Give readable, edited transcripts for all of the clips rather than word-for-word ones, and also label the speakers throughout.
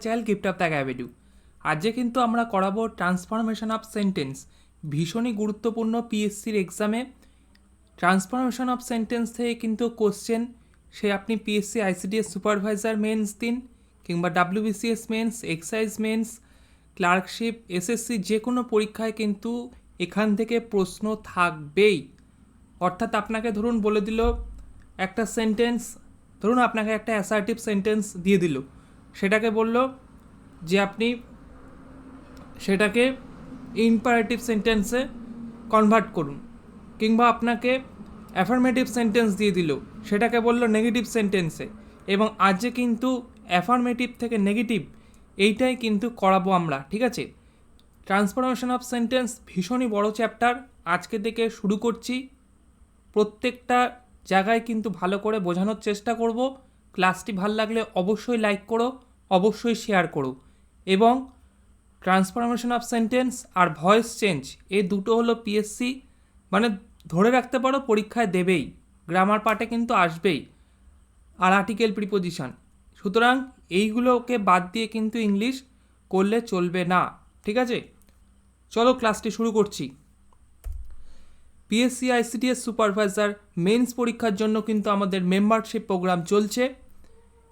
Speaker 1: Channel gift of the গ্যাবেডু। আজকে কিন্তু আমরা করাবো ট্রান্সফরমেশন অফ সেন্টেন্স। ভীষণই গুরুত্বপূর্ণ পিএসসির এক্সামে ট্রান্সফরমেশন অফ সেন্টেন্স থেকে কিন্তু কোশ্চেন, সে আপনি পিএসসি আইসিডিএস সুপারভাইজার মেন্স দিন কিংবা WBCS mains, excise mains, clerkship, SSC যে কোনো পরীক্ষায় কিন্তু এখান থেকে প্রশ্ন থাকবেই। অর্থাৎ আপনাকে ধরুন বলে দিল একটা সেন্টেন্স, ধরুন আপনাকে একটা অ্যাসার্টিভ সেন্টেন্স দিয়ে দিল, সেটাকে বলল যে আপনি সেটাকে ইম্পারেটিভ সেন্টেন্সে কনভার্ট করুন, কিংবা আপনাকে অ্যাফার্মেটিভ সেন্টেন্স দিয়ে দিল, সেটাকে বলল নেগেটিভ সেন্টেন্সে। এবং আজকে কিন্তু অ্যাফার্মেটিভ থেকে নেগেটিভ এইটাই কিন্তু করাবো আমরা, ঠিক আছে। ট্রান্সফরমেশন অফ সেন্টেন্স ভীষণই বড় চ্যাপ্টার, আজকে থেকে শুরু করছি। প্রত্যেকটা জায়গায় কিন্তু ভালো করে বোঝানোর চেষ্টা করব। ক্লাসটি ভালো লাগলে অবশ্যই লাইক করো, অবশ্যই শেয়ার করো। এবং ট্রান্সফরমেশন অফ সেন্টেন্স আর ভয়েস চেঞ্জ এই দুটো হলো পিএসসি মানে ধরে রাখতে পারো পরীক্ষায় দেবেই, গ্রামার পার্টে কিন্তু আসবেই, আর আর্টিকেল প্রিপোজিশন। সুতরাং এইগুলোকে বাদ দিয়ে কিন্তু ইংলিশ করলে চলবে না, ঠিক আছে। চলো ক্লাসটি শুরু করছি। পিএসসি আইসিডিএস সুপারভাইজার মেন্স পরীক্ষার জন্য কিন্তু আমাদের মেম্বারশিপ প্রোগ্রাম চলছে।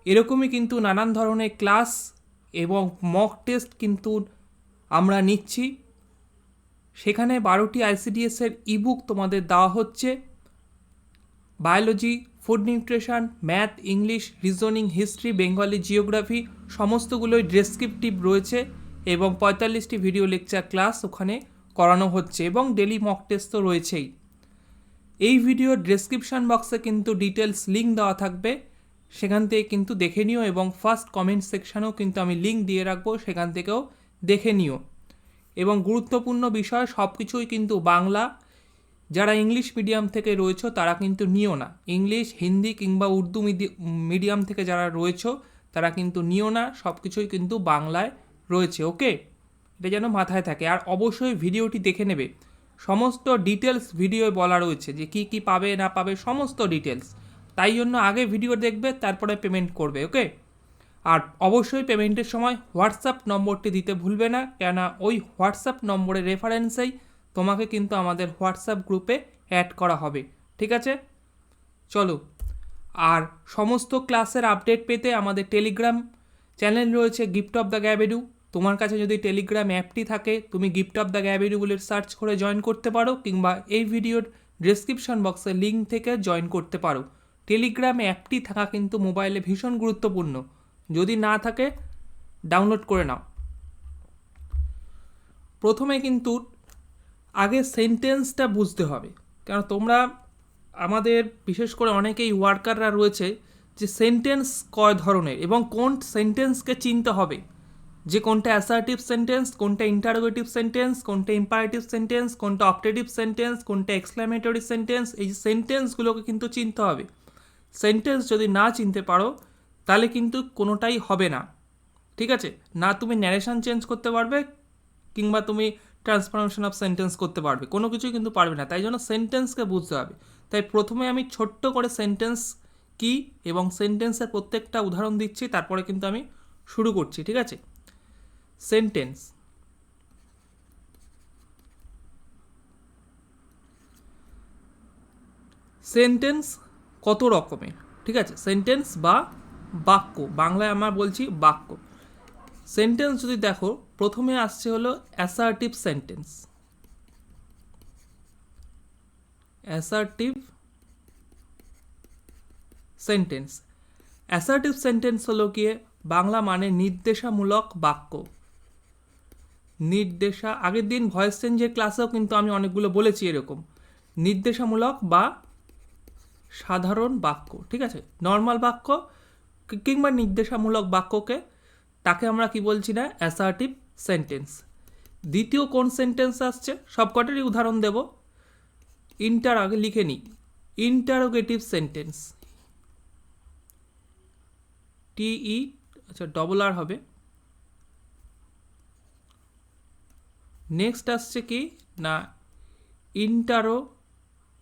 Speaker 1: এরকমই কিন্তু নানান ধরনের ক্লাস এবং মক টেস্ট কিন্তু আমরা নিচ্ছি। সেখানে 12টি আইসিডিএসের ইবুক তোমাদের দেওয়া হচ্ছে। Biology, food nutrition, math, English, reasoning, history, Bengali, geography সমস্তগুলোই ডেসক্রিপটিভ রয়েছে এবং 45টি ভিডিও লেকচার ক্লাস ওখানে করানো হচ্ছে এবং ডেলি মক টেস্ট তো রয়েছেই। এই ভিডিওর ডেসক্রিপশন বক্সে কিন্তু ডিটেলস লিঙ্ক দেওয়া থাকবে, সেখান থেকে কিন্তু দেখে নিও, এবং ফার্স্ট কমেন্ট সেকশানেও কিন্তু আমি লিঙ্ক দিয়ে রাখবো, সেখান থেকেও দেখে নিও। এবং গুরুত্বপূর্ণ বিষয় সব কিছুই কিন্তু বাংলা। যারা ইংলিশ মিডিয়াম থেকে রয়েছে তারা কিন্তু নিও না, ইংলিশ, হিন্দি কিংবা উর্দু মিডিয়াম থেকে যারা রয়েছে তারা কিন্তু নিও না, সব কিছুই কিন্তু বাংলায় রয়েছে, ওকে। এটা যেন মাথায় থাকে। আর অবশ্যই ভিডিওটি দেখে নেবে, সমস্ত ডিটেলস ভিডিও বলা রয়েছে যে কি কি পাবে না পাবে সমস্ত ডিটেলস। তাই জন্য আগে ভিডিও দেখবে, তারপরে পেমেন্ট করবে, ওকে। আর অবশ্যই পেমেন্টের সময় হোয়াটসঅ্যাপ নম্বরটি দিতে ভুলবে না, কেননা ওই হোয়াটসঅ্যাপ নম্বরের রেফারেন্সেই তোমাকে কিন্তু আমাদের হোয়াটসঅ্যাপ গ্রুপে অ্যাড করা হবে, ঠিক আছে। চলো, আর সমস্ত ক্লাসের আপডেট পেতে আমাদের টেলিগ্রাম চ্যানেল রয়েছে গিফট অফ দ্য গ্যাবেডু। তোমার কাছে যদি টেলিগ্রাম অ্যাপটি থাকে, তুমি গিফট অফ দ্য গ্যাবেডু বলে সার্চ করে জয়েন করতে পারো, কিংবা এই ভিডিওর ডেসক্রিপশন বক্সে লিঙ্ক থেকে জয়েন করতে পারো। টেলিগ্রাম অ্যাপটি থাকা কিন্তু মোবাইলে ভীষণ গুরুত্বপূর্ণ, যদি না থাকে ডাউনলোড করে নাও। প্রথমে কিন্তু আগে সেন্টেন্সটা বুঝতে হবে, কারণ তোমরা আমাদের বিশেষ করে অনেকেই ওয়ার্কাররা রয়েছে যে সেন্টেন্স কয় ধরনের এবং কোন সেন্টেন্সকে চিনতে হবে, যে কোনটা অ্যাসার্টিভ সেন্টেন্স, কোনটা ইন্টারোগেটিভ সেন্টেন্স, কোনটা ইম্পারেটিভ সেন্টেন্স, কোনটা অপটেটিভ সেন্টেন্স, কোনটা এক্সক্লামেটরি সেন্টেন্স। এই সেন্টেন্সগুলোকে কিন্তু চিনতে হবে। সেন্টেন্স যদি না চিনতে পারো তাহলে কিন্তু কোনোটাই হবে না, ঠিক আছে। না তুমি ন্যারেশন চেঞ্জ করতে পারবে, কিংবা তুমি ট্রান্সফরমেশন অফ সেন্টেন্স করতে পারবে, কোনো কিছুই কিন্তু পারবে না। তাই জন্য সেন্টেন্সকে বুঝতে হবে। তাই প্রথমে আমি ছোট্ট করে সেন্টেন্স কি এবং সেন্টেন্সের প্রত্যেকটা উদাহরণ দিচ্ছি, তারপরে কিন্তু আমি শুরু করছি, ঠিক আছে। সেন্টেন্স, সেন্টেন্স কত রকমের, ঠিক আছে। সেন্টেন্স বা বাক্য, বাংলায় আমরা বলছি বাক্য। সেন্টেন্স যদি দেখো, প্রথমে আসছে হলো assertive sentence. Assertive sentence, assertive sentence হলো গিয়ে বাংলা মানে নির্দেশামূলক বাক্য। আগের দিন ভয়েস চেঞ্জের ক্লাসেও কিন্তু আমি অনেকগুলো বলেছি এরকম, নির্দেশামূলক বা সাধারণ বাক্য, ঠিক আছে। নর্মাল বাক্য কিংবা নির্দেশামূলক বাক্যকে তাকে আমরা কি বলছি না, অ্যাসার্টিভ সেন্টেন্স। দ্বিতীয় কোন সেন্টেন্স আসছে, সবকটারই উদাহরণ দেব। আগে লিখে নিই, ইন্টারোগেটিভ সেন্টেন্স, টিই, আচ্ছা ডবল আর হবে। নেক্সট আসছে কি না, ইন্টারোগেটিভ,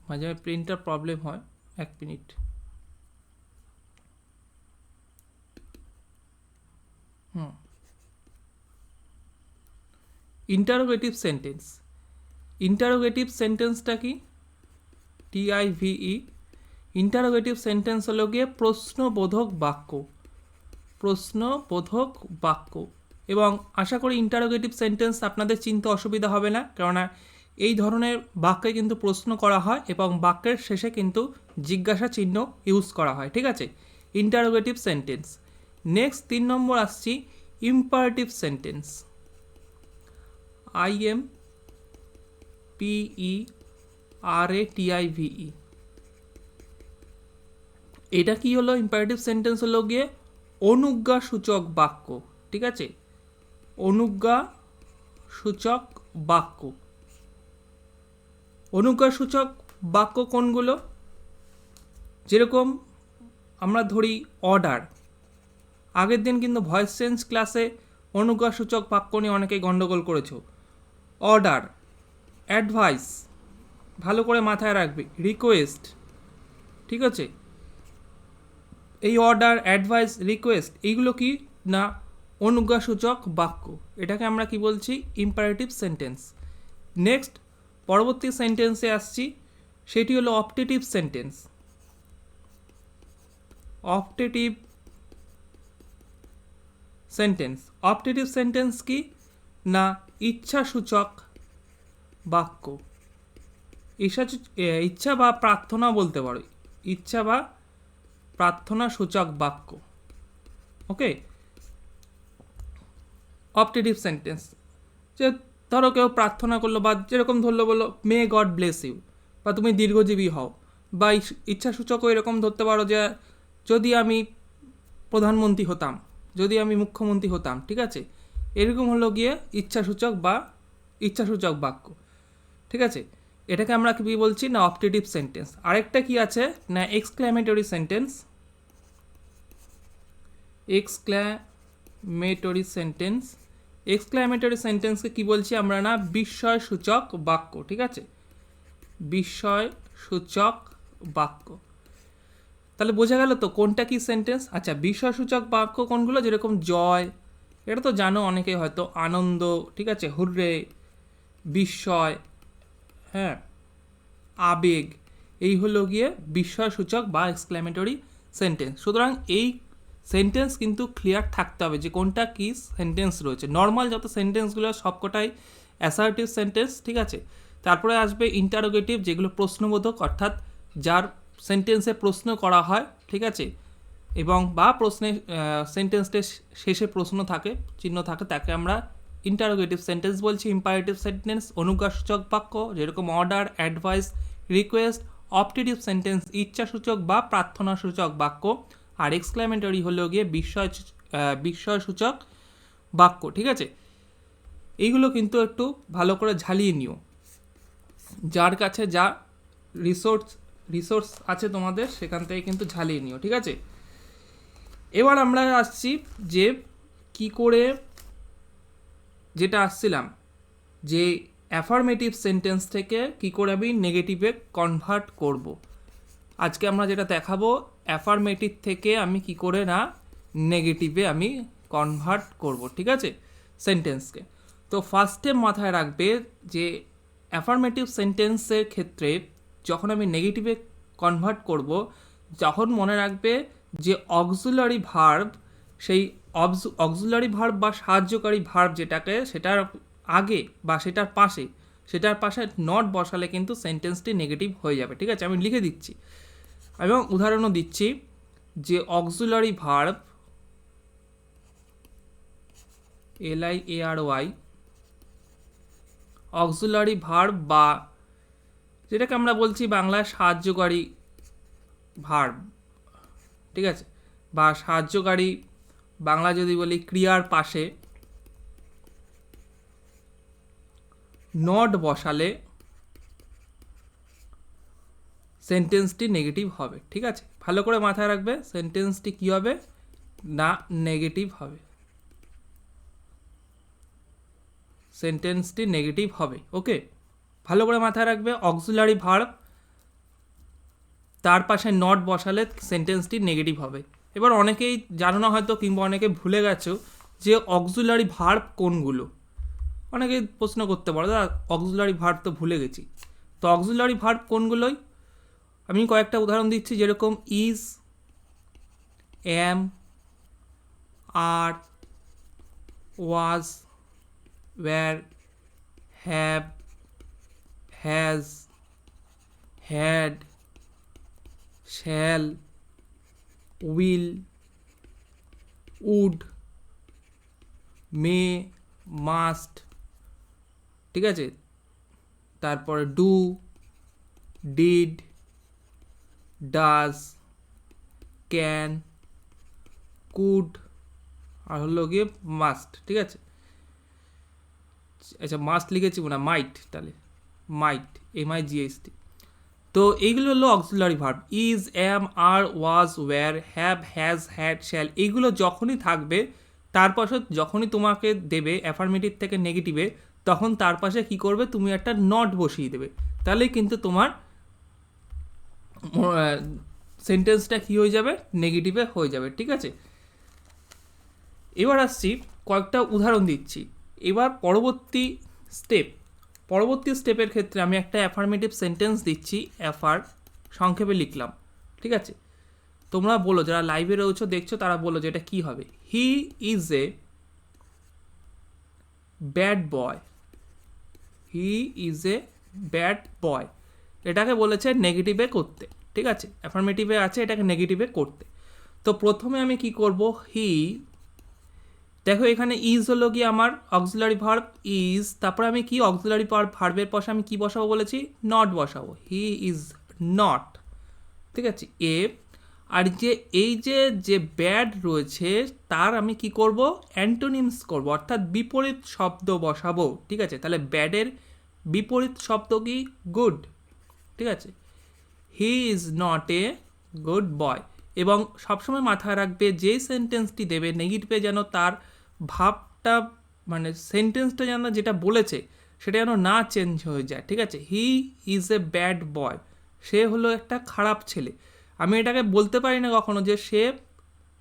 Speaker 1: মাঝে প্রিন্টার প্রবলেম হয়, 1 মিনিট। Interrogative sentence. ইন্টারোগেটিভ সেন্টেন্সটা কি? TIVE। ইন্টারোগেটিভ সেন্টেন্স হলো গিয়ে প্রশ্নবোধক বাক্য। প্রশ্নবোধক বাক্য। এবং আশা করি ইন্টারোগেটিভ সেন্টেন্স আপনাদের চিনতে অসুবিধা হবে না, কেননা এই ধরনের বাক্যে কিন্তু প্রশ্ন করা হয় এবং বাক্যের শেষে কিন্তু জিজ্ঞাসা চিহ্ন ইউজ করা হয়, ঠিক আছে? Interrogative sentence. নেক্সট 3 নম্বর আসছি ইম্পারেটিভ সেন্টেন্স। IMPERATIVE। এটা কি হলো? ইম্পারেটিভ সেন্টেন্স হলো গিয়ে অনুজ্ঞাসূচক বাক্য, ঠিক আছে? অনুজ্ঞাসূচক বাক্য। অনুজ্ঞাসূচক বাক্য কোনগুলো? যেরকম আমরা ধরি অর্ডার। আগের দিন কিন্তু ভয়েস চেঞ্জ ক্লাসে অনুজ্ঞাসূচক বাক্য নিয়ে অনেকে গন্ডগোল করেছো। অর্ডার, অ্যাডভাইস, ভালো করে মাথায় রাখবে, রিকোয়েস্ট, ঠিক আছে? এই অর্ডার, অ্যাডভাইস, রিকোয়েস্ট এইগুলো কি না? অনুজ্ঞাসূচক বাক্য। এটাকে আমরা কি বলছি? Imperative sentence. নেক্সট পরবর্তী সেন্টেন্সে আসছি, সেটি হলো optative sentence. Optative sentence. Optative sentence কি না? ইচ্ছাসূচক বাক্য। ইচ্ছা বা প্রার্থনা বলতে পারো, ইচ্ছা বা প্রার্থনা সূচক বাক্য। ওকে, অপটেটিভ সেন্টেন্স। যে ধরো কেউ প্রার্থনা করলো, বা যেরকম ধরলো বললো মে গড ব্লেস ইউ, বা তুমি দীর্ঘজীবী হও। বা ইচ্ছাসূচকও এরকম ধরতে পারো যে যদি আমি প্রধানমন্ত্রী হতাম, যদি আমি মুখ্যমন্ত্রী হতাম, ঠিক আছে? এরকম হলো গিয়ে ইচ্ছাসূচক বা ইচ্ছাসূচক বাক্য, ঠিক আছে? এটাকে আমরা কি বলছি না? Optative sentence. আরেকটা কি আছে না? এক্সক্ল্যামেটরি সেন্টেন্স। এক্সক্ল্যামেটরি সেন্টেন্স। এক্সক্ল্যামেটরি সেন্টেন্সকে কি বলছি আমরা না? বিস্ময়সূচক বাক্য, ঠিক আছে? বিস্ময়সূচক বাক্য। তাহলে বোঝা গেল তো কোনটা কি সেন্টেন্স। আচ্ছা, বিস্ময়সূচক বাক্য কোনগুলো? যেরকম জয়, এটা তো জানো অনেকে হয়তো, আনন্দ, ঠিক আছে, হুররে, বিস্ময়, হ্যাঁ, আবেগ, এই হলো গিয়ে বিস্ময়সূচক বা এক্সক্ল্যামেটরি সেন্টেন্স। সুতরাং এই সেন্টেন্স কিন্তু ক্লিয়ার থাকতে হবে যে কোনটা কি সেন্টেন্স রয়েছে। নর্মাল যত সেন্টেন্সগুলো সবকটাই অ্যাসার্টিভ সেন্টেন্স, ঠিক আছে? তারপরে আসবে ইন্টারোগেটিভ, যেগুলো প্রশ্নবোধক, অর্থাৎ যার সেন্টেন্সে প্রশ্ন করা হয়, ঠিক আছে, এবং বা প্রশ্নে সেন্টেন্সটা শেষে প্রশ্ন থাকে, চিহ্ন থাকে, তাকে আমরা ইন্টারোগেটিভ সেন্টেন্স বলছি। ইম্পারেটিভ সেন্টেন্স অনুজ্ঞাসূচক বাক্য, যেরকম order, advice, request. Optative sentence ইচ্ছাসূচক বা প্রার্থনাসূচক বাক্য। আর এক্সক্ল্যামেটরি হলো গিয়ে বিস্ময়সূচক বাক্য, ঠিক আছে? এইগুলো কিন্তু একটু ভালো করে ঝালিয়ে নিও, যার কাছে যা রিসোর্স আছে তোমাদের সেখান থেকে কিন্তু ঝালিয়ে নিও, ঠিক আছে? এবার আমরা আসছি যে কি করে, যেটা আসছিলাম যে অ্যাফার্মেটিভ সেন্টেন্স থেকে কি করে আমি নেগেটিভে কনভার্ট করব। আজকে আমরা যেটা দেখাবো, অ্যাফার্মেটিভ থেকে আমি কি করে না নেগেটিভে আমি কনভার্ট করব, ঠিক আছে, সেন্টেন্সকে। তো ফার্স্টে মাথায় রাখবে যে অ্যাফার্মেটিভ সেন্টেন্সের ক্ষেত্রে যখন আমি নেগেটিভে কনভার্ট করব, যখন মনে রাখবে যে অক্সিলারি ভার্ব, সেই অক্সিলারি ভার্ব বা সাহায্যকারী ভার্ব যেটাকে, সেটার আগে বা সেটার পাশে নট বসালে কিন্তু সেন্টেন্সটি নেগেটিভ হয়ে যাবে, ঠিক আছে? আমি লিখে দিচ্ছি এবং উদাহরণও দিচ্ছি যে auxiliary verb LIARY, auxiliary verb বা যেটাকে আমরা বলছি বাংলায় সাহায্যকারী ভার্ব, ঠিক আছে, বা সাহায্যকারী, বাংলা যদি বলি ক্রিয়ার পাশে নট বসালে সেন্টেন্সটি নেগেটিভ হবে, ঠিক আছে? ভালো করে মাথায় রাখবে, সেন্টেন্সটি কি হবে না? নেগেটিভ হবে, সেন্টেন্সটি নেগেটিভ হবে। ওকে, ভালো করে মাথায় রাখবে, অক্সিলারি ভার্ব তার পাশে নট বসালে সেন্টেন্সটি নেগেটিভ হবে। এবার অনেকেই জানো না হয়তো, কিংবা অনেকে ভুলে গেছো যে অক্সিলারি ভার্ব কোনগুলো। অনেকে প্রশ্ন করতে পারো দাদা অক্সিলারি ভার্ব তো ভুলে গেছি। তো অক্সিলারি ভার্ব কোনগুলোই আমি কয়েকটা উদাহরণ দিচ্ছি, যেরকম is, am, are, was, were, have, has, had, shall, will, would, may, must, ঠিক আছে। তারপরে do, did, does, can, could, আর হলো গিয়ে মাস্ট, ঠিক আছে। আচ্ছা মাস্ট লিখেছি না, মাইট, তাহলে মাইট, MIGHT। তো এইগুলো হলো auxiliary verb. Is, am, are, was, were, have, has, had, shall, এইগুলো যখনই থাকবে তার পাশে যখনই তোমাকে দেবে অ্যাফার্মেটিভ থেকে নেগেটিভে, তখন তার পাশে কী করবে, তুমি একটা নট বসিয়ে দেবে, তাহলেই কিন্তু তোমার সেন্টেন্সটা কী হয়ে যাবে, নেগেটিভে হয়ে যাবে, ঠিক আছে। এবার আসছি কয়েকটা উদাহরণ দিচ্ছি। এবার পরবর্তী স্টেপের ক্ষেত্রে আমি একটা অ্যাফার্মেটিভ সেন্টেন্স দিচ্ছি, সংক্ষেপে লিখলাম, ঠিক আছে। তোমরা বলো, যারা লাইভে রয়েছো দেখছো তারা বলো যে এটা কী হবে। He is a bad boy. He is a bad boy, এটাকে বলেছে নেগেটিভে করতে, ঠিক আছে। অ্যাফার্মেটিভে আছে, এটাকে নেগেটিভে করতে। তো প্রথমে আমি কি করব, হি, দেখো এখানে ইজ হলো কি আমার অক্সিলারি ভার্ব ইজ, তারপরে আমি কি অক্সিলারি ভার্বের পাশে আমি কি বসাবো বলেছি, নট বসাবো। হি ইজ নট, ঠিক আছে। আর এই যে ব্যাড রয়েছে তার আমি কি করব, অ্যান্টোনিমস করব, অর্থাৎ বিপরীত শব্দ বসাবো, ঠিক আছে। তাহলে ব্যাডের বিপরীত শব্দ কি, গুড, ঠিক আছে। He is not a good boy. এবং সবসময় মাথায় রাখবে যে সেন্টেন্সটি দেবে নেগেটিভে যেন তার ভাবটা, মানে সেন্টেন্সটা যেন যেটা বলেছে সেটা যেন না চেঞ্জ হয়ে যায়, ঠিক আছে। He is a bad boy, সে হলো একটা খারাপ ছেলে। আমি এটাকে বলতে পারি না কখনো যে সে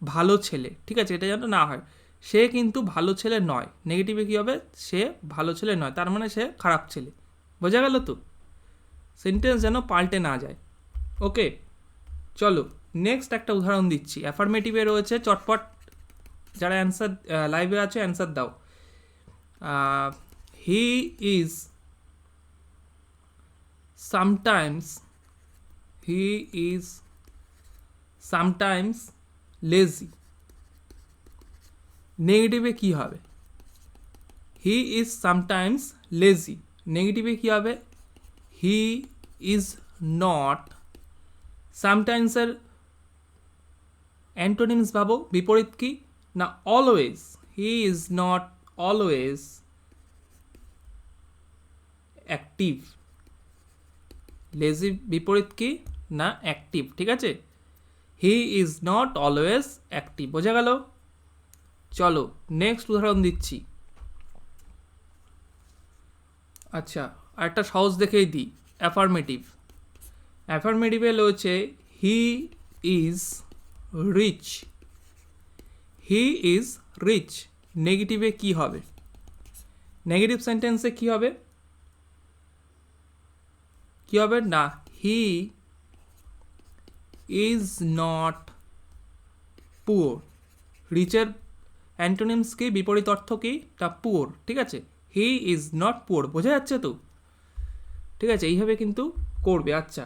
Speaker 1: ভালো ছেলে, ঠিক আছে, এটা যেন না হয়। সে কিন্তু ভালো ছেলে নয়, নেগেটিভে কী হবে, সে ভালো ছেলে নয়, তার মানে সে খারাপ ছেলে। বোঝা গেল তো, সেন্টেন্স যেন পাল্টে না যায়। ওকে, চলো নেক্সট একটা উদাহরণ দিচ্ছি। অ্যাফার্মেটিভে রয়েছে, চটপট যারা অ্যান্সার লাইভে আছে অ্যান্সার দাও। He is sometimes, he is sometimes lazy. নেগেটিভে কী হবে, হি ইজ সামটাইমস লেজি, নেগেটিভে কী হবে, হি ইজ নট। সামটাইমসের অ্যান্টোনিমস ভাবো, বিপরীত কি না, always. He is not always active. লেজি বিপরীত কি না, অ্যাক্টিভ, ঠিক আছে। He is not always active, বোঝা গেল। চলো নেক্সট উদাহরণ দিচ্ছি। আচ্ছা আরেকটা সহজ দেখেই দিই। অ্যাফার্মেটিভে রয়েছে he is rich. He is rich, নেগেটিভে কি হবে, নেগেটিভ সেন্টেন্সে কি হবে, না, হি ইজ নট পুয়ার। রিচের অ্যান্টোনিমস কি, বিপরীত অর্থ কি, তা পুয়ার, ঠিক আছে। হি ইজ নট পুয়ার, বোঝা যাচ্ছে তো, ঠিক আছে। এইভাবে কিন্তু করবে। আচ্ছা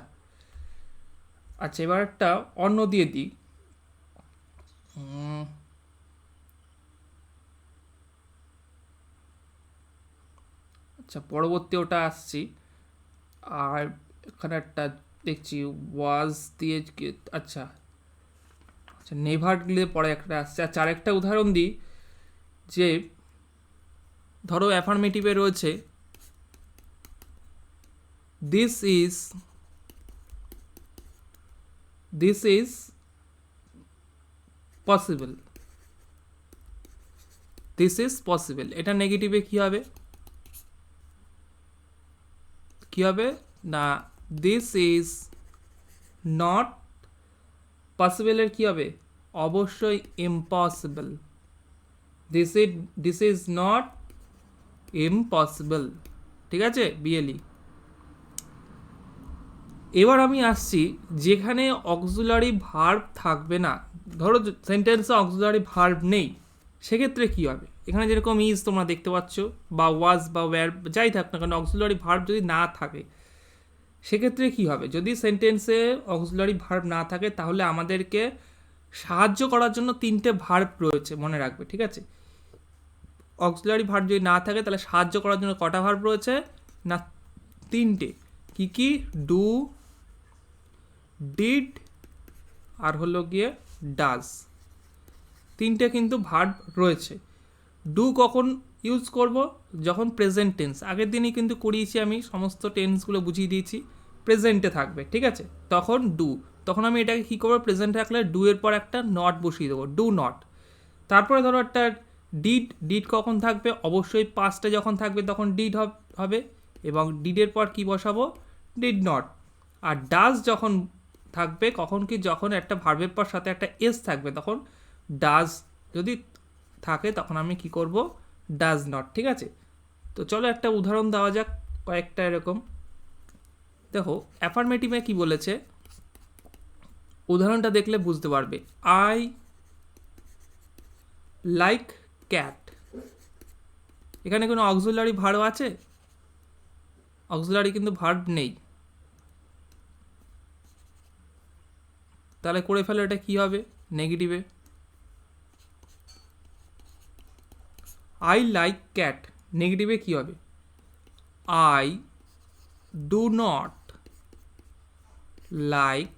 Speaker 1: এবার একটা অন্য দিয়ে দিই। আচ্ছা পরবর্তী ওটা আসছি। আর এখানে একটা দেখছি ওয়াজ দিয়ে, আচ্ছা নেভার দিলে পরে একটা আসছে। আচ্ছা আরেকটা উদাহরণ দিই, যে ধরো অ্যাফার্মেটিভে রয়েছে this is possible. This is possible, এটা নেগেটিভে কি হবে, না, দিস ইজ নট পসিবলের কি হবে, অবশ্যই impossible. This is not impossible, ঠিক আছে, বিএলই। এবার আমি আসছি যেখানে অক্সিলারি ভার্ব থাকবে না, ধরো সেন্টেন্সে অক্সিলারি ভার্ব নেই, সেক্ষেত্রে কী হবে? এখানে যেরকম ইজ তোমরা দেখতে পাচ্ছ, বা ওয়াজ বা ওয়্যার যাই থাক না কারণ অক্সিলারি ভার্ব যদি না থাকে সেক্ষেত্রে কী হবে? যদি সেন্টেন্সে অক্সিলারি ভার্ব না থাকে তাহলে আমাদেরকে সাহায্য করার জন্য 3টে ভার্ব রয়েছে, মনে রাখবে, ঠিক আছে? অক্সিলারি ভার্ব যদি না থাকে তাহলে সাহায্য করার জন্য কটা ভার্ব রয়েছে না? 3টে। কি কি? ডু, ডিড, আর হলো গিয়ে ডাজ। 3টে কিন্তু ভার্ব রয়েছে। ডু কখন ইউজ করব? যখন প্রেজেন্ট টেন্স, আগের দিনই কিন্তু করিয়েছি আমি, সমস্ত টেন্সগুলো বুঝিয়ে দিয়েছি, প্রেজেন্টে থাকবে, ঠিক আছে, তখন ডু। তখন আমি এটাকে কী করবো? প্রেজেন্ট রাখলে ডু এর পর একটা নট বসিয়ে দেবো, ডু নট। তারপরে ধরো একটা ডিড, ডিড কখন থাকবে? অবশ্যই পাস্টে যখন থাকবে তখন ডিড হবে, এবং ডিডের পর কি বসাবো? Did not. আর ডাজ যখন থাকবে কখন কি? যখন একটা ভার্বের পর সাথে একটা এস থাকবে তখন ডাজ যদি থাকে তখন আমি কি করব? ডাজ নট, ঠিক আছে? তো চলো একটা উদাহরণ দেওয়া যাক, কয়েকটা এরকম। দেখো অ্যাফার্মেটিভে কি বলেছে, উদাহরণটা দেখলে বুঝতে পারবে। I like cat. এখানে কোনো অক্সিলারি ভার্ব আছে? অক্সিলারি কিন্তু ভার্ব নেই, তাহলে করে ফেলো, এটা কি হবে? নেগেটিভে। আই লাইক ক্যাট, নেগেটিভে কি হবে? আই ডু নট লাইক,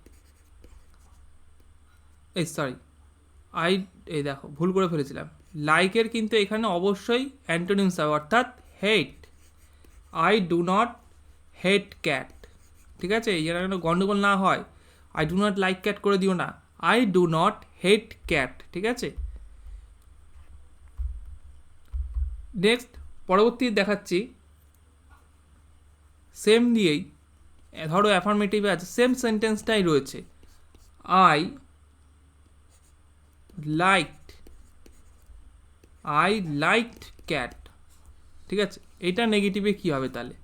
Speaker 1: এই দেখো ভুল করে ফেলেছিলাম, লাইকের কিন্তু এখানে অবশ্যই অ্যান্টোনিমস হবে, অর্থাৎ hate. I do not hate cat, ঠিক আছে? এই যেন গন্ডগোল না হয়, I do not like cat করে দিও না, I do not hate cat, ঠিক আছে? নেক্সট পরবর্তী দেখাচ্ছি, সেম দিয়েই, ধরো অ্যাফার্মেটিভে আছে, সেম সেন্টেন্সটাই রয়েছে, আই লাইকড ক্যাট, ঠিক আছে? এটা নেগেটিভে কি হবে তাহলে?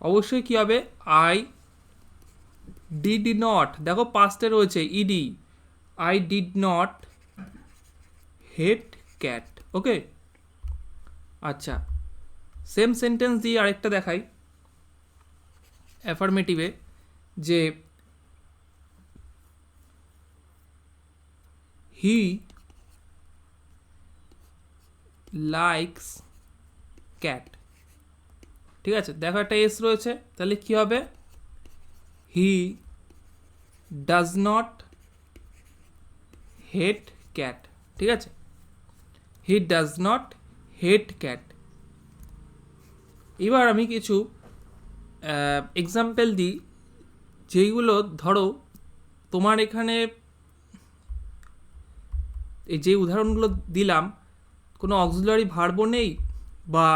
Speaker 1: অবশ্যই কি হবে? আই ডিড নট, দেখো পাস্টে রয়েছে E D, I did not hate cat, okay? আচ্ছা, সেম সেন্টেন্স দিয়ে আরেকটা দেখাই অ্যাফার্মেটিভে, যে হি লাইকস ক্যাট, ঠিক আছে? দেখো একটা এস রয়েছে, তাহলে কি হবে? He does not hate cat, ঠিক আছে? He does not hate cat. এবার আমি কিছু এক্সাম্পল দিই, যেইগুলো ধরো তোমার এখানে এই যে উদাহরণগুলো দিলাম কোনো অক্সিলারি ভার্বও নেই বা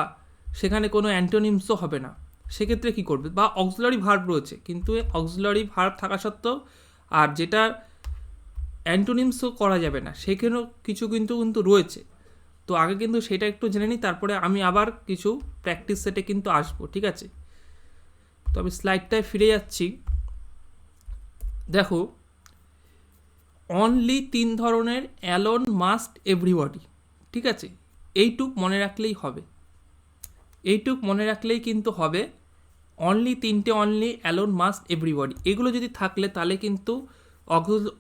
Speaker 1: সেখানে কোনো অ্যান্টোনিমসও হবে না, সেক্ষেত্রে কি করবে? বা অক্সিলারি ভার্ব রয়েছে কিন্তু অক্সিলারি ভার্ব থাকা সত্ত্বেও আর যেটা অ্যান্টোনিমসও করা যাবে না, সেখানেও কিছু কিন্তু রয়েছে। তো আগে কিন্তু সেটা একটু জেনে নিই, তারপরে আমি আবার কিছু প্র্যাকটিস সেটে কিন্তু আসবো, ঠিক আছে? তো আমি স্লাইডটায় ফিরে যাচ্ছি। দেখো অনলি 3 ধরনের, অ্যালোন, মাস্ট, এভরিবডি, ঠিক আছে? এইটুক মনে রাখলেই হবে, এইটুক মনে রাখলেই কিন্তু হবে। অনলি 3টে, অনলি, অ্যালোন, মাস্ট, এভরিবডি, এগুলো যদি থাকলে তাহলে কিন্তু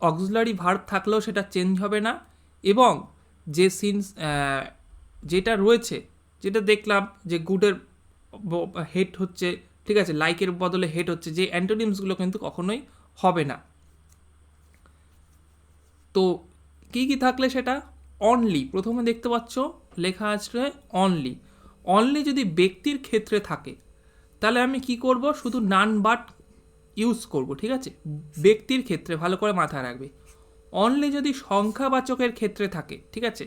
Speaker 1: অক্সিলারি ভার্ব থাকলেও সেটা চেঞ্জ হবে না, এবং যে সিনস যেটা রয়েছে, যেটা দেখলাম যে গুডের হেড হচ্ছে, ঠিক আছে, লাইকের বদলে হেড হচ্ছে, যে অ্যান্টোনিমসগুলো কিন্তু কখনোই হবে না। তো কি কি থাকলে সেটা? অনলি, প্রথমে দেখতে পাচ্ছ লেখা আছে অনলি। অনলি যদি ব্যক্তির ক্ষেত্রে থাকে তাহলে আমি কি করব? শুধু নান বাট ইউজ করব, ঠিক আছে? ব্যক্তির ক্ষেত্রে, ভালো করে মাথায় রাখবে। অনলি যদি সংখ্যাবাচকের ক্ষেত্রে থাকে, ঠিক আছে,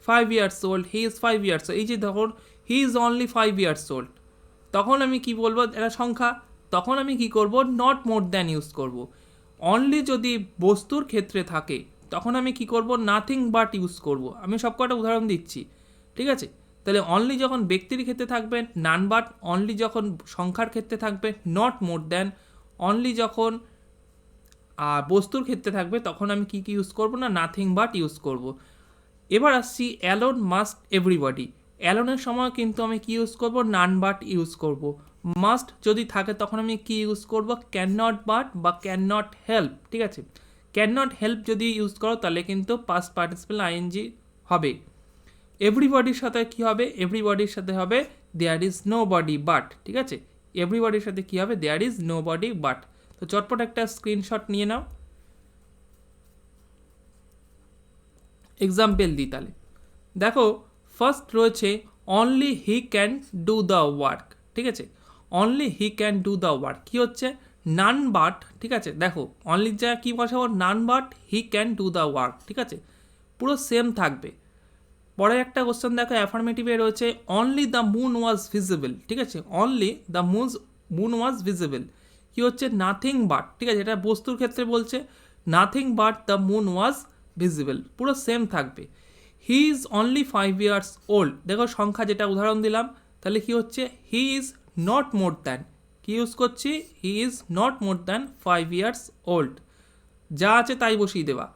Speaker 1: 5 years old, he is 5 years old, এই যে ধরুন হি ইজ অনলি 5 years old, তখন আমি কি বলবো? এটা সংখ্যা, তখন আমি কি করব? নট মোর দ্যান ইউজ করব। অনলি যদি বস্তুর ক্ষেত্রে থাকে তখন আমি কি করব, নাথিং বাট ইউজ করব। আমি সব কটা উদাহরণ দিচ্ছি, ঠিক আছে? তাহলে অনলি যখন ব্যক্তির ক্ষেত্রে থাকবে নান বাট, অনলি যখন সংখ্যার ক্ষেত্রে থাকবে নট মোর দ্যান, অনলি যখন বস্তুর ক্ষেত্রে থাকবে তখন আমি কি ইউজ করব না, নাথিং বাট ইউজ করব। এবার আসছি অ্যালোন মাস্ট এভরিবডি। অ্যালোনের সময় কিন্তু আমি কি ইউজ করব, নান বাট ইউজ করব। মাস্ট যদি থাকে তখন আমি কি ইউজ করব, ক্যান নট বাট বা ক্যান নট হেল্প, ঠিক আছে? ক্যান নট হেল্প যদি ইউজ করো তাহলে কিন্তু পাস্ট পার্টিসিপল আইএনজি হবে। এভরিবডির সাথে কি হবে, এভরিবডির সাথে হবে there is nobody but, ঠিক আছে? এভরিবডির সাথে কি হবে, there is nobody but. তো চটপট একটা স্ক্রিনশট নিয়ে নাও, এক্সাম্পল দিই তাহলে। দেখো ফার্স্ট রয়েছে only he can do the work, ঠিক আছে? Only he can do the work কী হচ্ছে, নান বাট, ঠিক আছে? দেখো অনলি যা কী বসাবো, none but he can do the work, ঠিক আছে? পুরো সেম থাকবে। পরে একটা কোশ্চেন দেখো অ্যাফার্মেটিভে রয়েছে only the moon was visible, ঠিক আছে? Only the moon was visible কী হচ্ছে, নাথিং বাট, ঠিক আছে? এটা বস্তুর ক্ষেত্রে বলছে, nothing but the moon was visible, পুরো সেম থাকবে। He is only 5 years old, দেখো সংখ্যা যেটা উদাহরণ দিলাম, তাহলে কি হচ্ছে, he is not more than, কি ইউজ করছি, he is not more than 5 years old, যা আছে তাই বসিয়ে দেওয়া।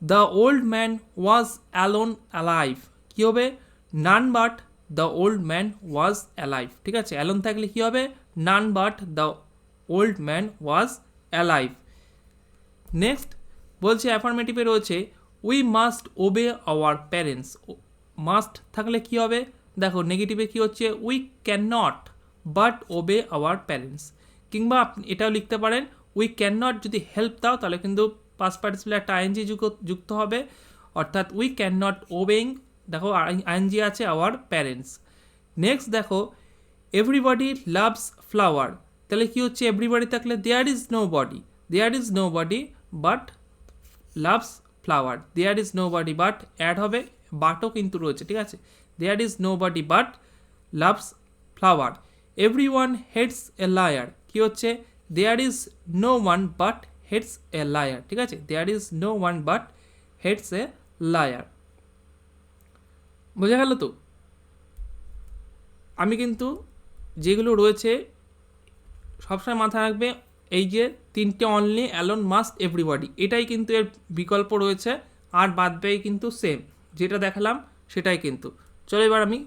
Speaker 1: The old man was alone alive, কী হবে, none but the old man was alive, ঠিক আছে? অ্যালোন থাকলে কী হবে, none but the old man was alive. Next বলছে অ্যাফার্মেটিভে রয়েছে we must obey our parents, must থাকলে কি হবে, দেখো নেগেটিভে কি হচ্ছে, we can not but obey our parents. কিংবা আপনি এটাও লিখতে পারেন উই ক্যান নট যদি হেল্প দাও তাহলে কিন্তু পাস্ট পার্টিসিপল একটা আইএনজি যুক্ত হবে, অর্থাৎ উই ক্যান নট ওবেইং, দেখো আইএনজি আছে আওয়ার প্যারেন্টস। নেক্সট দেখো এভরিবডি লাভস ফ্লাওয়ার, তাহলে কি হচ্ছে, এভরিবডি থাকলে there is nobody, there is nobody but loves flower, there is nobody but add হবে, বাটও কিন্তু রয়েছে, ঠিক আছে? There is nobody but loves flower. Everyone hates a liar, কী হচ্ছে, there is no one but hates a liar, ঠিক আছে? There is no one but hates a liar. বোঝা গেল তো? আমি কিন্তু যেগুলো রয়েছে সবসময় মাথায় রাখবে, এই যে তিনটে অনলি, অ্যালোন, মাস্ট, এভরিবডি, এটাই কিন্তু এর বিকল্প রয়েছে, আর বাদ বাকি কিন্তু সেম, যেটা দেখালাম সেটাই কিন্তু। চলো এবার আমি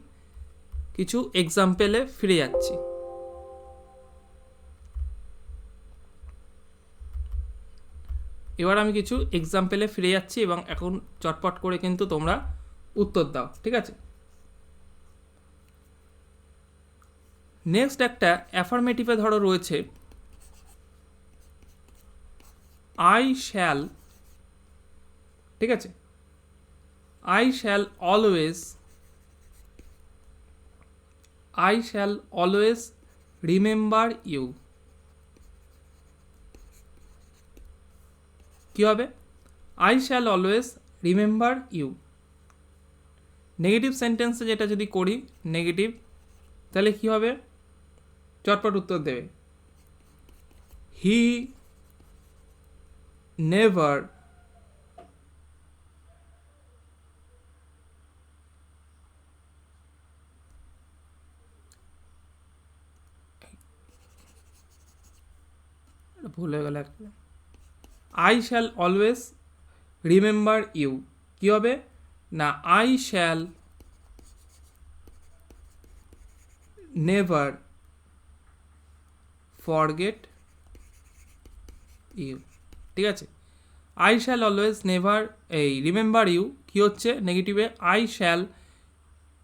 Speaker 1: কিছু এক্সাম্পলে ফিরে যাচ্ছি। এবার আমি কিছু এক্সাম্পলে ফিরে যাচ্ছি এবং এখন চটপট করে কিন্তু তোমরা উত্তর দাও, ঠিক আছে? নেক্সট একটা অ্যাফার্মেটিভে ধরো রয়েছে আই শ্যাল, ঠিক আছে? I shall always remember you, কী হবে, I shall always remember you. Negative সেন্টেন্সে যেটা যদি করি নেগেটিভ, তাহলে কী হবে, চটপট উত্তর দেবে, হি নেভার ভুল হয়ে গেল একটা, I shall always remember you, কী হবে না, I shall never forget you, ঠিক আছে? I shall always never remember you, কী হচ্ছে নেগেটিভে, I shall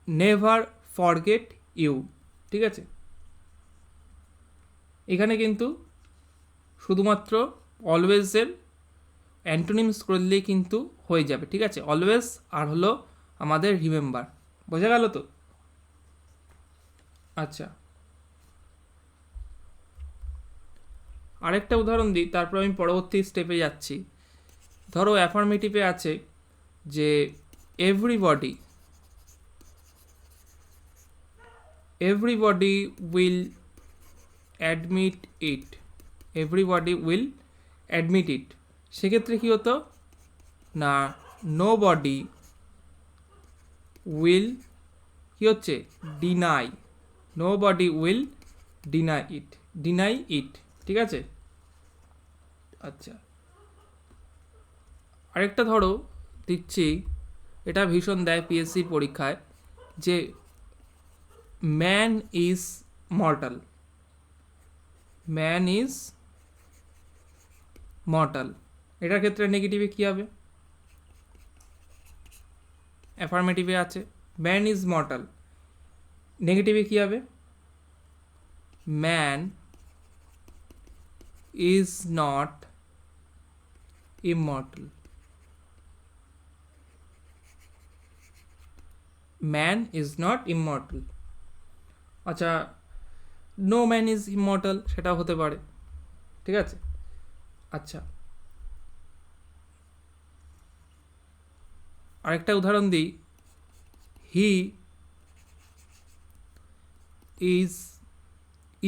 Speaker 1: never forget you, ঠিক আছে? এখানে কিন্তু শুধুমাত্র অলওয়েজের অ্যান্টোনিমস করলেই কিন্তু হয়ে যাবে, ঠিক আছে? অলওয়েজ আর হলো আমাদের রিমেম্বার। বোঝা গেল তো? আচ্ছা, আরেকটা উদাহরণ দিই, তারপর আমি পরবর্তী স্টেপে যাচ্ছি। ধরো অ্যাফার্মেটিভে আছে যে everybody will admit it, everybody will admit it, সেক্ষেত্রে কী হতো, না নো বডি উইল কি হচ্ছে deny, nobody will deny it, ঠিক আছে। আচ্ছা, আরেকটা ধরো দিচ্ছি, এটা ভীষণ দেয় পিএসসির পরীক্ষায়, যে man is mortal, man is mortal, এটার ক্ষেত্রে নেগেটিভে কী হবে? অ্যাফার্মেটিভে আছে ম্যান ইজ মর্টাল, নেগেটিভে কী হবে? Man is not immortal, man is not immortal. আচ্ছা, নো ম্যান ইজ ইমমর্টাল সেটাও হতে পারে, ঠিক আছে। আচ্ছা, আরেকটা উদাহরণ দিই, he is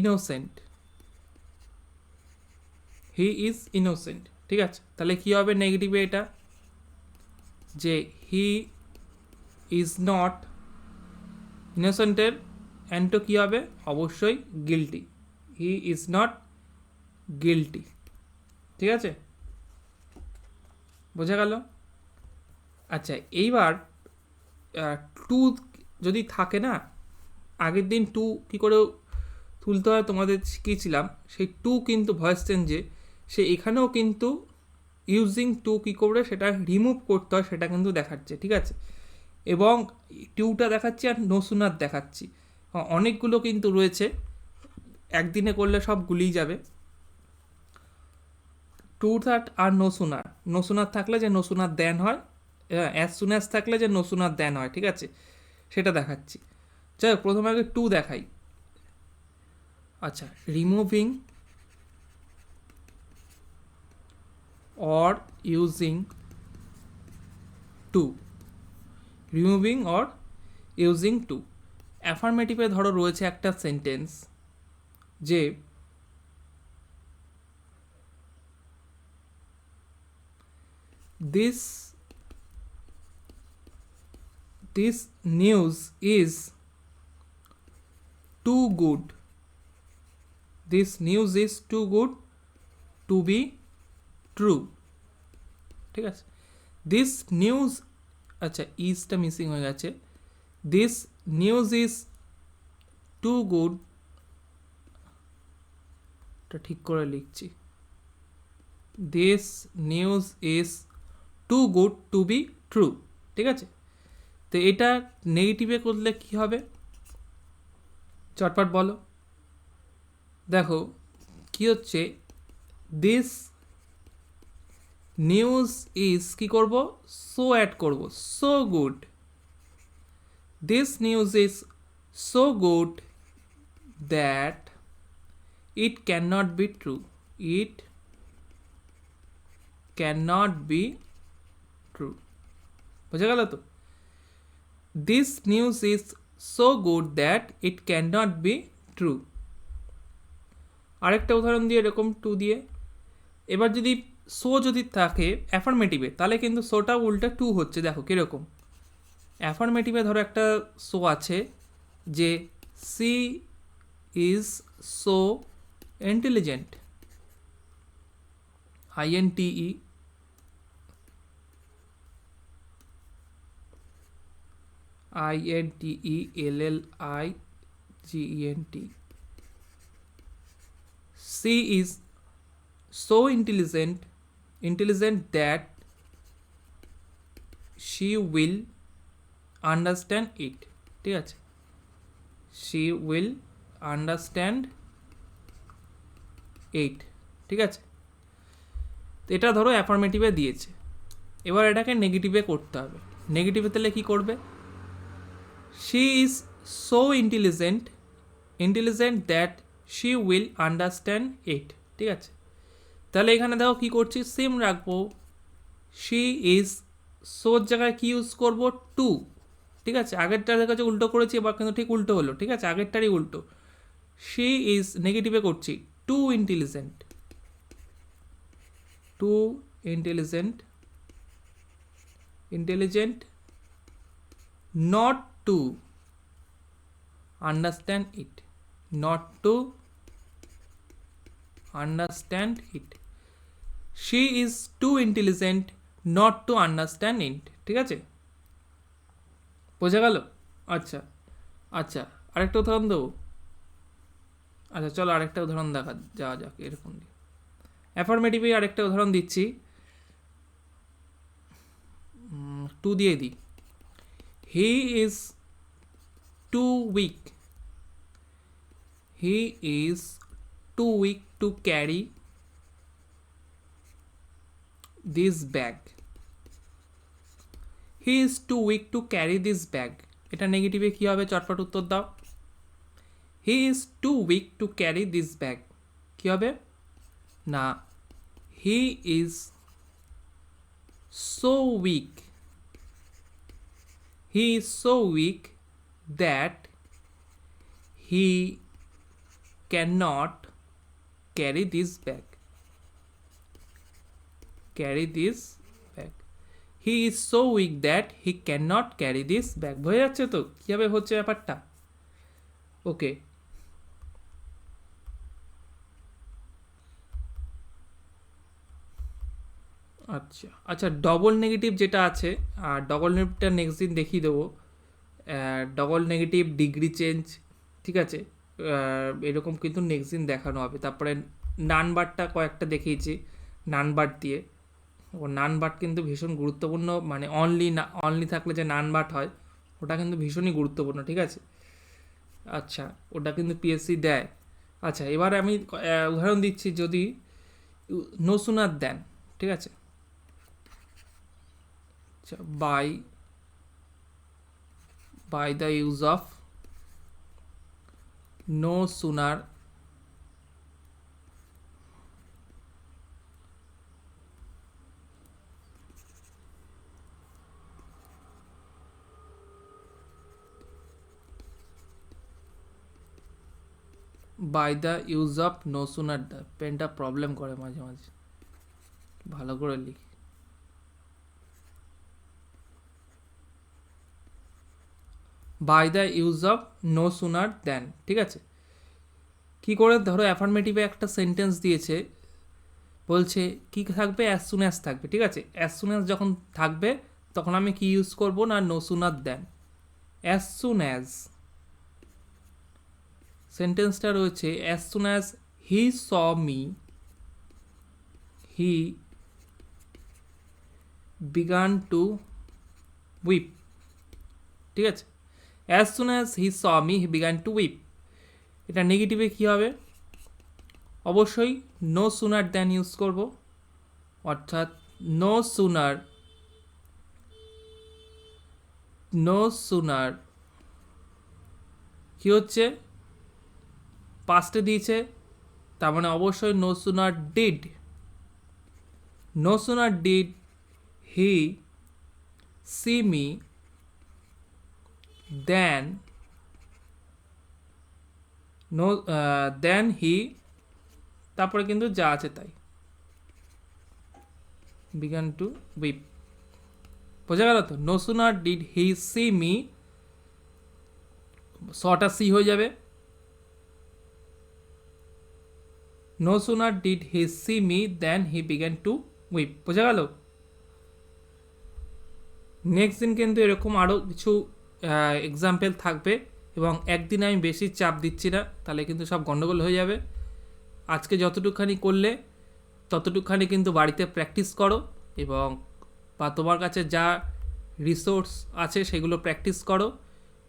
Speaker 1: innocent, he is innocent, ঠিক আছে। তাহলে কী হবে নেগেটিভে এটা? যে হি ইজ নট ইনোসেন্টের অ্যান্টো কী হবে? অবশ্যই guilty, he is not guilty, ঠিক আছে, বোঝা গেল? আচ্ছা, এইবার টু যদি থাকে না, আগের দিন টু কী করে তুলতে হয় তোমাদের শিখিয়েছিলাম, সেই টু কিন্তু ভয়েস চেঞ্জে সে এখানেও কিন্তু ইউজিং টু কী করে সেটা রিমুভ করতে হয় সেটা কিন্তু দেখাচ্ছে, ঠিক আছে। এবং টুটা দেখাচ্ছি আর নো সুনার দেখাচ্ছি, অনেকগুলো কিন্তু রয়েছে, একদিনে করলে সব গুলিয়ে যাবে। টু থার্ড আর নো সুনার থাকলে যে নো সুনার দেন হয়, অ্যাজ সুন অ্যাজ থাকলে যে নো সুনার দেন হয়, ঠিক আছে, সেটা দেখাচ্ছি। যাই হোক, প্রথমে আগে টু দেখাই। আচ্ছা, removing or using too, removing or using too. অ্যাফার্মেটিভে ধরো রয়েছে একটা সেন্টেন্স যে this news is too good, this news is too good to be true, ঠিক আছে। this news, আচ্ছা ইজটা মিসিং হয়ে গেছে, this news is too good, এটা ঠিক করে লিখছি, this news is too good to be true, ঠিক আছে। তো এটা নেগেটিভে করলে কি হবে চটপট বলো? দেখো কি হচ্ছে, দিস নিউজ ইজ কি করব? সো অ্যাড করব, so good, this news is so good that it can not be true, it can not be true, বোঝা গেল তো? This news is so good that it can not be true. আরেকটা উদাহরণ দিয়ে এরকম two দিয়ে, এবার যদি সো যদি থাকে অ্যাফার্মেটিভে তাহলে কিন্তু সোটা উল্টা টু হচ্ছে, দেখো কীরকম। অ্যাফার্মেটিভে ধরো একটা সো আছে যে she is so intelligent, INTE, INTELLIGENT, she is so intelligent that she will understand it, ঠিক আছে, she will understand it, ঠিক আছে। তো এটা ধরো অ্যাফার্মেটিভে দিয়েছে, এবার এটাকে নেগেটিভে করতে হবে। নেগেটিভে তাহলে কী করবে? she is so intelligent that she will understand it, ঠিক আছে। তাহলে এখানে দেখো কী করছি, সেম রাখবো, she is সোর জায়গায় কী ইউজ করবো? টু, ঠিক আছে। আগেরটার কাছে উল্টো করেছি, এবার কিন্তু ঠিক উল্টো হলো, ঠিক আছে, আগেরটারই উল্টো। she is নেগেটিভে করছি, too intelligent intelligent not to understand it, not to understand it. She is too intelligent not to understand it. ঠিক আছে, বোঝা গেল? আচ্ছা আচ্ছা, আরেকটা উদাহরণ দেবো। আচ্ছা চলো আরেকটা উদাহরণ দেখা যাওয়া যাক এরকম দিয়ে। অ্যাফার্মেটিভে আরেকটা উদাহরণ দিচ্ছি, টু দিয়ে দিই। He is too weak, he is too weak to carry this bag, he is too weak to carry this bag. এটা নেগেটিভে কী হবে, চটপট উত্তর দাও। He is too weak to carry this bag কী হবে না, he is so weak, he is so weak that he can not carry this bag, carry this bag. He is so weak that he can not carry this bag. বোঝা যাচ্ছে তো কীভাবে হচ্ছে ব্যাপারটা? ওকে, আচ্ছা আচ্ছা, ডবল নেগেটিভ যেটা আছে, আর ডবল নেগেটিভটা নেক্সট দিন দেখিয়ে দেবো। ডবল নেগেটিভ, ডিগ্রি চেঞ্জ, ঠিক আছে, এরকম কিন্তু নেক্সট দিন দেখানো হবে। তারপরে নানবারটা কয়েকটা দেখিয়েছি নানবার দিয়ে, ও নানবার কিন্তু ভীষণ গুরুত্বপূর্ণ, মানে অনলি থাকলে যে নানবার হয় ওটা কিন্তু ভীষণই গুরুত্বপূর্ণ, ঠিক আছে। আচ্ছা, ওটা কিন্তু পিএসসি দেয়। আচ্ছা, এবার আমি উদাহরণ দিচ্ছি, যদি নো সুনার দেন, ঠিক আছে, by the use of no sooner by the use of no sooner, পেনটা প্রবলেম করে মাঝে মাঝে, ভালো করে লিখি। By the use of no sooner then, ঠিক আছে। কি করে, ধরো অ্যাফার্মেটিভে একটা সেন্টেন্স দিয়েছে, বলছে কি থাকবে, অ্যাজ সুন অ্যাজ থাকবে, ঠিক আছে। অ্যাজ সুন অ্যাজ যখন থাকবে তখন আমি কি ইউজ করব না, নো সুনার দেন। অ্যাজ সুন অ্যাজ সেন্টেন্সটা রয়েছে, as soon as he saw me, he began to weep, ঠিক আছে। As soon as he saw me he began to weep, এটা নেগেটিভে কী হবে, অবশ্যই নো সুনার দেন ইউজ করব, অর্থাৎ নো সুনার কী হচ্ছে, পাস্টে দিয়েছে, তার মানে অবশ্যই no sooner did, no sooner did he see me then he, তারপরে কিন্তু যা আছে তাই, বিগান টু উইপ। বোঝা গেল তো? No sooner did he see me, সটা সি হয়ে যাবে, no sooner did he see me then he began to weep. বোঝা গেল? নেক্সট দিন কিন্তু এরকম আরও কিছু এক্সাম্পল থাকবে, এবং একদিনে আমি বেশি চাপ দিচ্ছি না, তাহলে কিন্তু সব গন্ডগোল হয়ে যাবে। আজকে যতটুকখানি করলে ততটুকখানি কিন্তু বাড়িতে প্র্যাকটিস করো, এবং বা তোমার কাছে যা রিসোর্স আছে সেগুলো প্র্যাকটিস করো,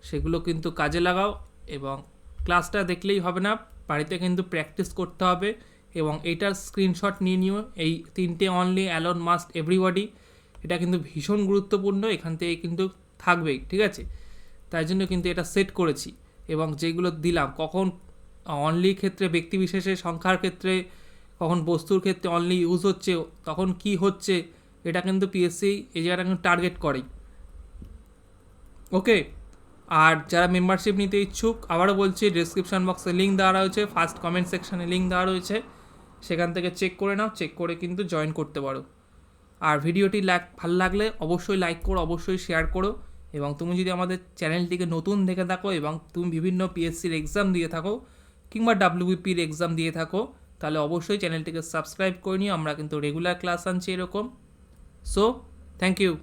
Speaker 1: সেগুলো কিন্তু কাজে লাগাও। এবং ক্লাসটা দেখলেই হবে না, বাড়িতে কিন্তু প্র্যাকটিস করতে হবে, এবং এইটার স্ক্রিনশট নিয়ে নিও। এই 3টে অনলি, অ্যালোন, মাস্ট, এভরিবডি, এটা কিন্তু ভীষণ গুরুত্বপূর্ণ, এখান থেকে কিন্তু থাকবেই, ঠিক আছে। তাই জন্য কিন্তু এটা সেট করেছি, এবং যেগুলো দিলাম কখন অনলি ক্ষেত্রে, ব্যক্তিবিশেষে, সংখ্যার ক্ষেত্রে, কখন বস্তুর ক্ষেত্রে অনলি ইউজ হচ্ছে, তখন কি হচ্ছে, এটা কিন্তু পিএসসি এই জায়গাটা কিন্তু টার্গেট করে। ওকে, আর যারা মেম্বারশিপ নিতে ইচ্ছুক, আবারও বলছি, ডেসক্রিপশন বক্সে লিঙ্ক দেওয়া রয়েছে, ফার্স্ট কমেন্ট সেকশানে লিঙ্ক দেওয়া রয়েছে, সেখান থেকে চেক করে নাও, চেক করে কিন্তু জয়েন করতে পারো। আর ভিডিওটি ভালো লাগলে অবশ্যই লাইক করো, অবশ্যই শেয়ার করো। এবং তুমি যদি আমাদের চ্যানেলটিকে নতুন দেখে থাকো এবং তুমি বিভিন্ন পিএসসির এক্সাম দিয়ে থাকো কিংবা ডাব্লিউবিপির এক্সাম দিয়ে থাকো, তাহলে অবশ্যই চ্যানেলটিকে সাবস্ক্রাইব করে নিও। আমরা কিন্তু রেগুলার ক্লাস আনছি এরকম। So thank you.